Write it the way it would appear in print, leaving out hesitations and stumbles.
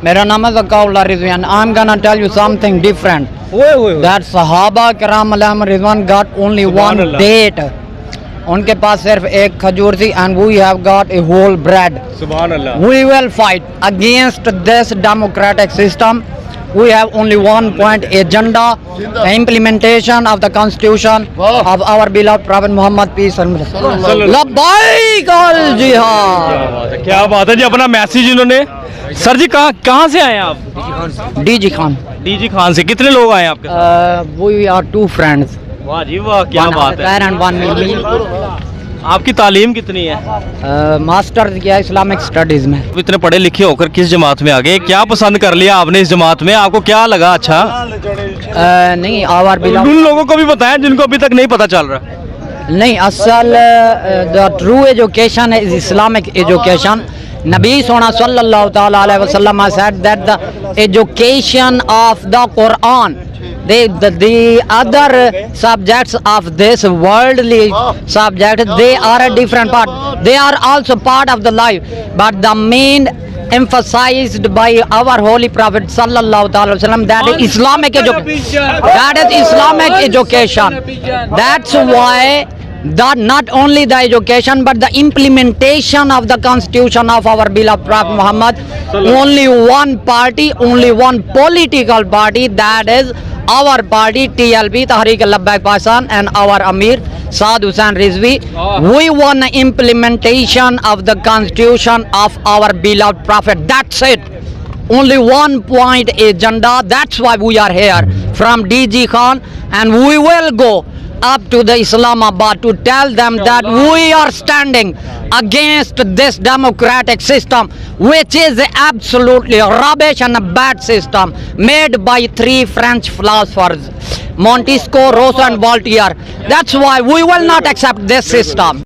मेरा नाम है Zakaullah Rizwan. I'm gonna tell you something different. That Sahaba Kiram अलैहिम Rizwan got only one date. उनके पास सिर्फ एक खजूर थी and we have got a whole bread. सुभान अल्लाह. We will fight against this democratic system. We have only one point agenda: the implementation of the constitution of our beloved Prophet Muhammad, peace and blessings. Labbaik अल जिहाद. क्या बात है जी, अपना message इन्होंने. Sir जी कहाँ से आए आप? डीजी खान. डीजी खान से. कितने लोग आए आपके साथ? We are two friends. वाह जी वाह, क्या बात है. And one will आपकी तालीम कितनी है? मास्टर किया इस्लामिक स्टडीज में. इतने पढ़े लिखे होकर किस जमात में आ गए? क्या पसंद कर लिया आपने इस जमात में? आपको क्या लगा अच्छा? नहीं आवर बिलॉन्ग. उन लोगों को भी बताएं जिनको अभी तक नहीं पता चल रहा. नहीं असल the true education is Islamic education. नबी सोना सल्लल्लाहु ताला अलैहि वसल्लम said that the education of the Quran, the other subjects of this worldly subject, they are a different part. They are also part of the life, but the main emphasized by our holy prophet sallallahu alaihi wasallam, that is Islamic education. That is Islamic education. That's why that not only the education but the implementation of the constitution of our beloved Prophet Muhammad, only one party, only one political party, that is our party TLP Tahrik al-Labbaik Pakistan, and our Amir Saad Hussain Rizvi. We want the implementation of the constitution of our beloved Prophet. That's it. Only one point agenda. That's why we are here from DG Khan, and we will go up to the Islamabad to tell them that we are standing against this democratic system, which is absolutely rubbish and a bad system made by three French philosophers, Montesquieu, Rousseau and Voltaire. That's why we will not accept this system.